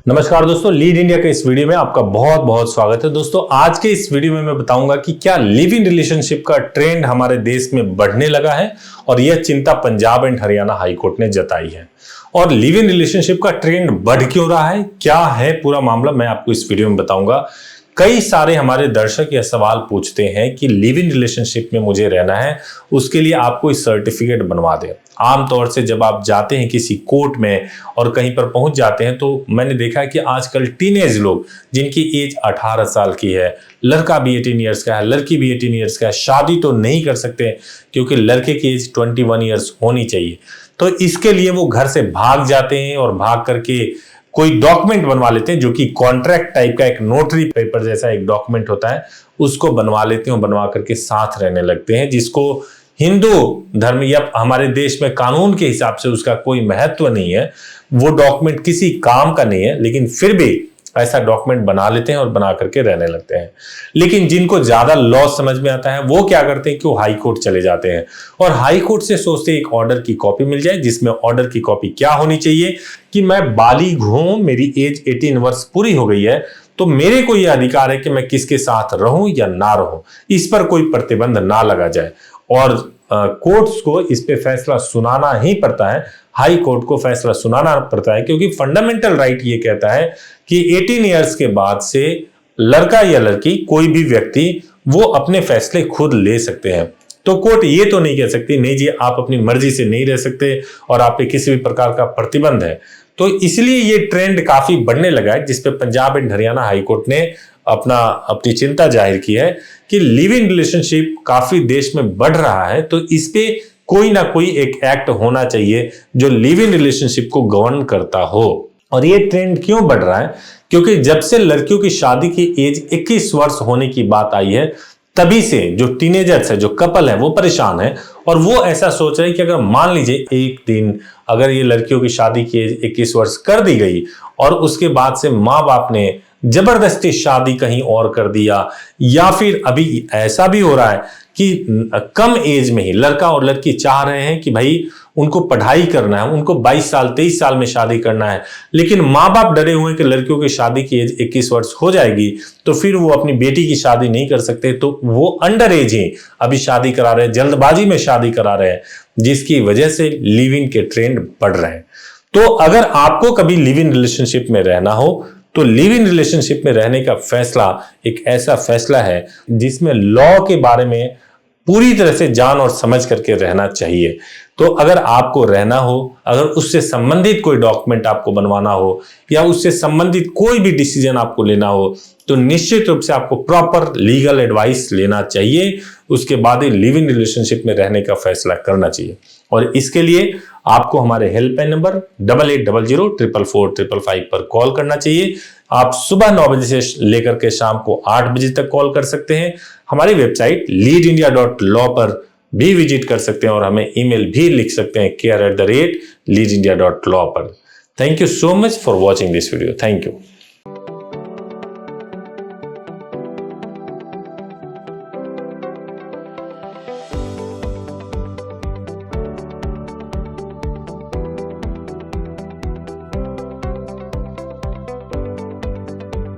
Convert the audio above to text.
नमस्कार दोस्तों, lead India के इस वीडियो में आपका बहुत बहुत स्वागत है। दोस्तों, आज के इस वीडियो में मैं बताऊंगा कि क्या लिव इन रिलेशनशिप का ट्रेंड हमारे देश में बढ़ने लगा है और यह चिंता Punjab and Haryana high court ने जताई है। और लिव इन रिलेशनशिप का ट्रेंड बढ़ क्यों रहा है, क्या है पूरा मामला, मैं आपको इस वीडियो में बताऊंगा। कई सारे हमारे दर्शक यह सवाल पूछते हैं कि लिव इन रिलेशनशिप में मुझे रहना है, उसके लिए आप कोई सर्टिफिकेट बनवा दें। आमतौर से जब आप जाते हैं किसी कोर्ट में और कहीं पर पहुंच जाते हैं तो मैंने देखा है कि आजकल टीनेज लोग जिनकी एज 18 साल की है, लड़का भी 18 ईयर्स का है, लड़की भी 18 ईयर्स का है, शादी तो नहीं कर सकते क्योंकि लड़के की एज 21 ईयर्स होनी चाहिए। तो इसके लिए वो घर से भाग जाते हैं और भाग करके कोई डॉक्यूमेंट बनवा लेते हैं जो कि कॉन्ट्रैक्ट टाइप का एक नोटरी पेपर जैसा एक डॉक्यूमेंट होता है, उसको बनवा लेते हैं और बनवा करके साथ रहने लगते हैं, जिसको हिंदू धर्म या हमारे देश में कानून के हिसाब से उसका कोई महत्व नहीं है। वो डॉक्यूमेंट किसी काम का नहीं है, लेकिन फिर भी ऐसा डॉक्यूमेंट बना लेते हैं और बना करके रहने लगते हैं। लेकिन जिनको ज्यादा लॉ समझ में आता है वो क्या करते हैं कि वो हाई कोर्ट चले जाते हैं और हाई कोर्ट से सोचते हैं एक ऑर्डर की कॉपी मिल जाए, जिसमें ऑर्डर की कॉपी क्या होनी चाहिए कि मैं बालिग हूं, मेरी एज 18 वर्ष पूरी हो गई है, तो मेरे को यह अधिकार है कि मैं किसके साथ रहूं या ना रहूं, इस पर कोई प्रतिबंध ना लगा जाए। और कोर्ट्स को इस पे फैसला सुनाना ही पड़ता है, हाई कोर्ट को फैसला सुनाना पड़ता है, क्योंकि फंडामेंटल राइट ये कहता है कि 18 इयर्स के बाद से लड़का या लड़की कोई भी व्यक्ति वो अपने फैसले खुद ले सकते हैं। तो कोर्ट ये तो नहीं कह सकती नहीं जी आप अपनी मर्जी से नहीं रह सकते और आप पे किसी भी प्रकार का प्रतिबंध है। तो इसलिए ये ट्रेंड काफी बढ़ने लगा है, जिसपे Punjab and Haryana high court ने अपनी चिंता जाहिर की है कि लिव इन रिलेशनशिप काफी देश में बढ़ रहा है। तो इस पे कोई ना कोई एक एक्ट होना चाहिए जो लिव इन रिलेशनशिप को गवर्न करता हो। और ये ट्रेंड क्यों बढ़ रहा है, क्योंकि जब से लड़कियों की शादी की एज 21 वर्ष होने की बात आई है, तभी से जो टीनेजर्स है, जो कपल है, वो परेशान है और वो ऐसा सोच रहे हैं कि अगर मान लीजिए एक दिन अगर ये लड़कियों की शादी की एज 21 वर्ष कर दी गई और उसके बाद से माँ बाप ने जबरदस्ती शादी कहीं और कर दिया, या फिर अभी ऐसा भी हो रहा है कि कम एज में ही लड़का और लड़की चाह रहे हैं कि भाई उनको पढ़ाई करना है, उनको 22 साल 23 साल में शादी करना है, लेकिन माँ बाप डरे हुए हैं कि लड़कियों की शादी की एज 21 वर्ष हो जाएगी तो फिर वो अपनी बेटी की शादी नहीं कर सकते, तो वो अंडर एज ही अभी शादी करा रहे हैं, जल्दबाजी में शादी करा रहे हैं, जिसकी वजह से लिव इन के ट्रेंड बढ़ रहे हैं। तो अगर आपको कभी लिव इन रिलेशनशिप में रहना हो तो लिव इन रिलेशनशिप में रहने का फैसला एक ऐसा फैसला है जिसमें लॉ के बारे में पूरी तरह से जान और समझ करके रहना चाहिए। तो अगर आपको रहना हो, अगर उससे संबंधित कोई डॉक्यूमेंट आपको बनवाना हो या उससे संबंधित कोई भी डिसीजन आपको लेना हो, तो निश्चित रूप से आपको प्रॉपर लीगल एडवाइस लेना चाहिए। उसके बाद ही लिव इन रिलेशनशिप में रहने का फैसला करना चाहिए। और इसके लिए आपको हमारे हेल्पलाइन नंबर 8800444555 पर कॉल करना चाहिए। आप सुबह 9 बजे से लेकर के शाम को 8 बजे तक कॉल कर सकते हैं। हमारी वेबसाइट leadindia.law पर भी विजिट कर सकते हैं और हमें ईमेल भी लिख सकते हैं care@leadindia.law पर। Thank you so much for watching this video. Thank you.